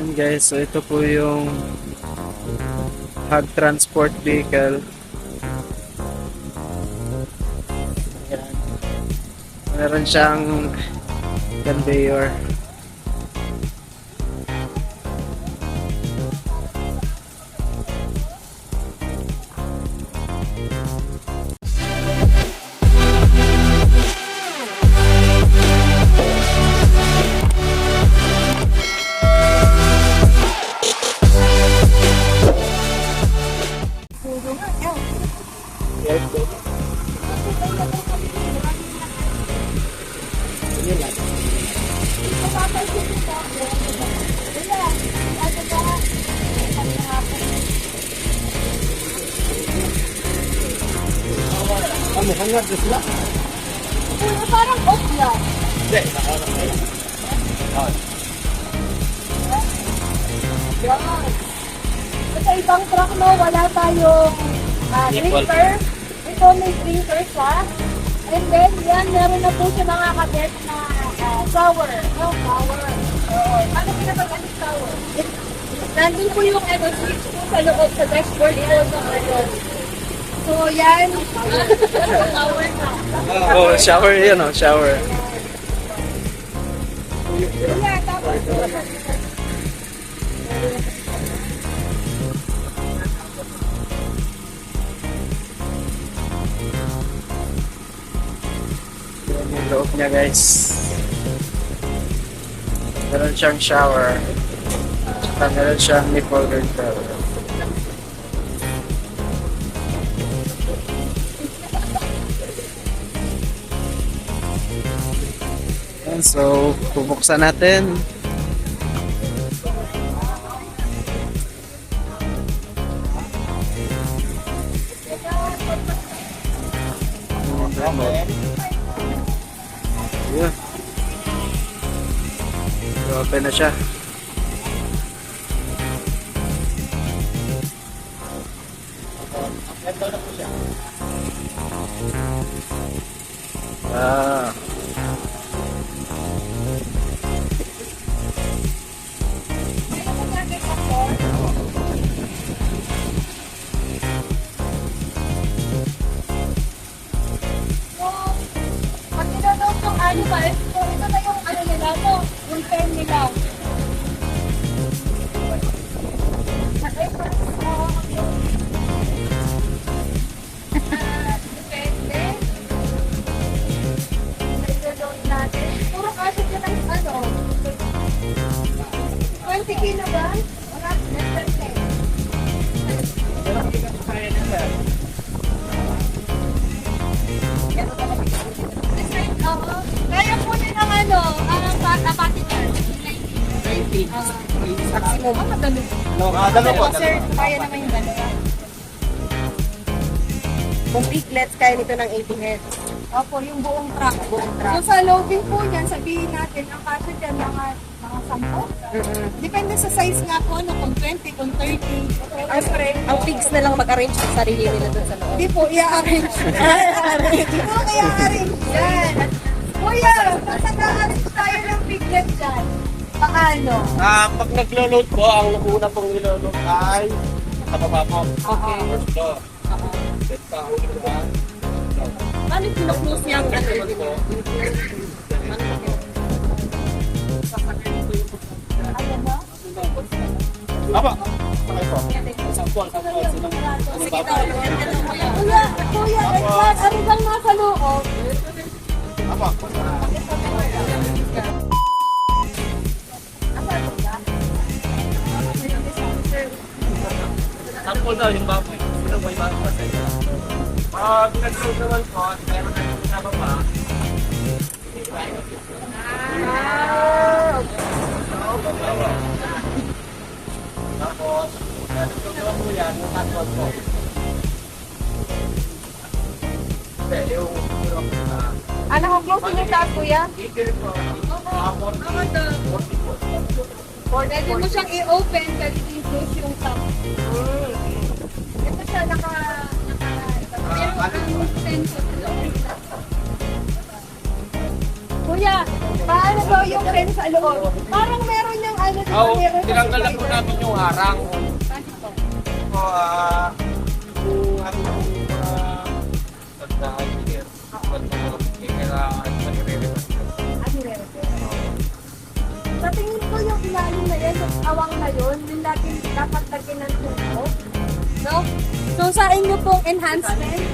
Yan guys, so ito po yung Hog Transport Vehicle. Yan. Meron siyang conveyor. Hanggang doon sila. Parang off yan. Hindi, nakaharap na yun. Sa ibang truck no, wala tayong drinker. Ito may drinker siya. And then, yan, meron na po siya nakakabit na shower. No, shower. Paano pinapag-alit shower? Nandun po yung switch po sa loob, sa dashboard po ng So, yan. Shower na. Oh, shower yan oh, shower. Yeah, tapos. Yan yung loob niya guys. Meron siyang shower. Tsaka meron siyang nipple guard shower. Yan, so bubuksan natin. Yeah. Open na siya. Ah. Pag tinanong kung ano ba, ito na yung ano nila, no? Yung pen nila. Depende. Nag-load natin. Puro kasi dyan ang ano. 20 kilo ba? Wala, less than 10. Kaya po din ang ano, ang passenger. 90. Maximum. Madalo. No, dalawa po. Sir, kaya naman yung dalawa. Completlets kaya nito ng 80 heads. Opo, yung buong truck. Buong So truck. sa loading po yan, sabihin natin, ang kasya dyan mga 10. Depende sa size nga po, ano, kung 20, kung 30. Ang pigs na lang mag-arrange sa sarili nila doon sa loob. Hindi po, i-arrange. Hindi po i-arrange yan. Kuya, basta na-arrange tayo ng piglet dyan. Paano? Pag naglo-load po, ang una pong nilo-load ay sa baba po. Okay. First floor. Then sa ulit po ba? Paano kino-close niya ang ano? Ayan ba? Aba! Okay po. Sampol. Sige daw. Kuya, Edward, ano bang nasa loob? Aba! Sampol daw yung baboy. Sino ba yung baboy? Pag nag-load naman po, meron na yung sa baba. Tapos, nag-load naman po yan, yung hotdog po. Hindi, yung Ano kung closing yung taas, kuya? Pwede mo siyang i-open, pwede i-close yung top. Ito siya, pero ang sensor sa loob. Kuya, paano daw yung pen sa loob? Parang meron yung ano, di ba Oo, meron kasi tinanggal lang po driver? namin yung harang. Bakit po? So, yung ano yung tandaan here. Kailangan sa nire-reverse. Ano re-repair? Sa tingin ko yung ilalim na yan, yung awang na yun, yung dapat lagyan ng tubo. No? So sa inyo pong enhancement,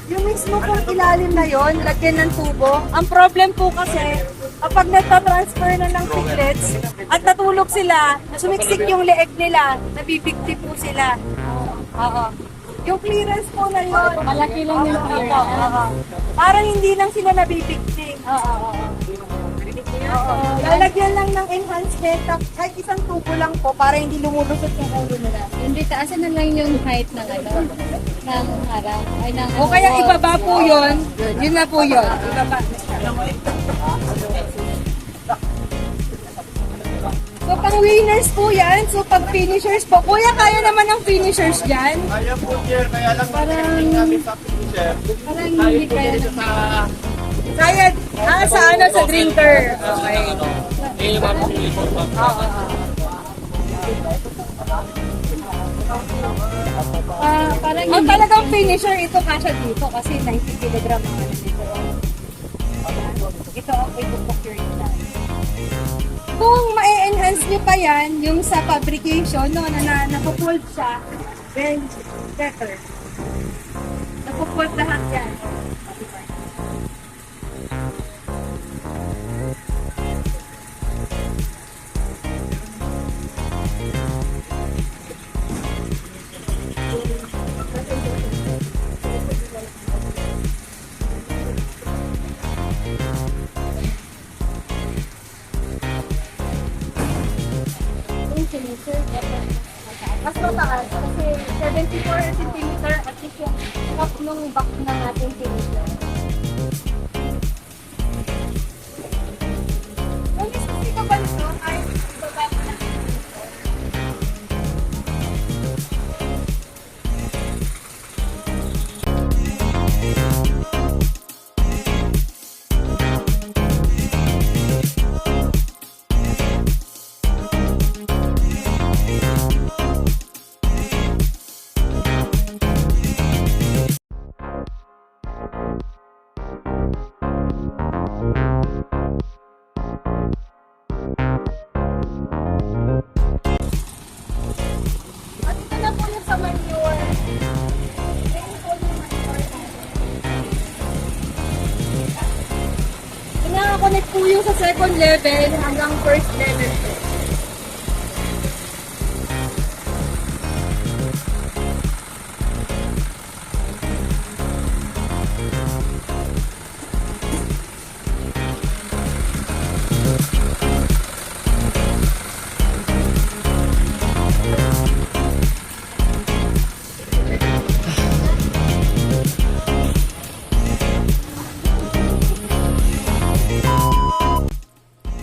yung mismo pong ilalim na yon, lagyan ng tubo. Ang problem po kasi, kapag nagta-transfer na ng piglets at natulog sila, sumiksik yung leeg nila, nabibigti po sila. Oo. Yung clearance po na yun, malaki lang yung clearance. Parang hindi lang sila nabibigti. Oo. Lalagyan lang ng enhancement, kahit isang tubo lang po, para hindi lumulusot yung ulo nila. Hindi, taasan na lang yung height ng ano, ng harang. Ay, ng O kaya ibaba po yun, yun na po yun. Ibaba. So pang winners po yan, so pag finishers po, kuya kaya naman ng finishers dyan. Kaya po, sir. Kaya lang parang namin sa finisher. Parang hindi kaya Dito sa Kaya, sa ano, sa drinker. Okay. yung mga pumili po. parang Ang talagang finisher, ito kasha dito kasi 90 kg ang ano dito. Ito ang i-procure nila. Kung ma-enhance nyo pa yan, yung sa fabrication, no, na napupulled siya, then better. Napupulled lahat yan. Mas mataas kasi 74 cm at least yung top nung back ng ating finisher. Kung gusto ko ba nito, ay ibaba ko na. At ito na po yung sa manure. Ayun po yung manure natin. Nakakonect po yung sa second level hanggang first level po.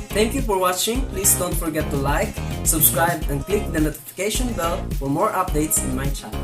Thank you for watching. Please don't forget to like, subscribe, and click the notification bell for more updates in my channel.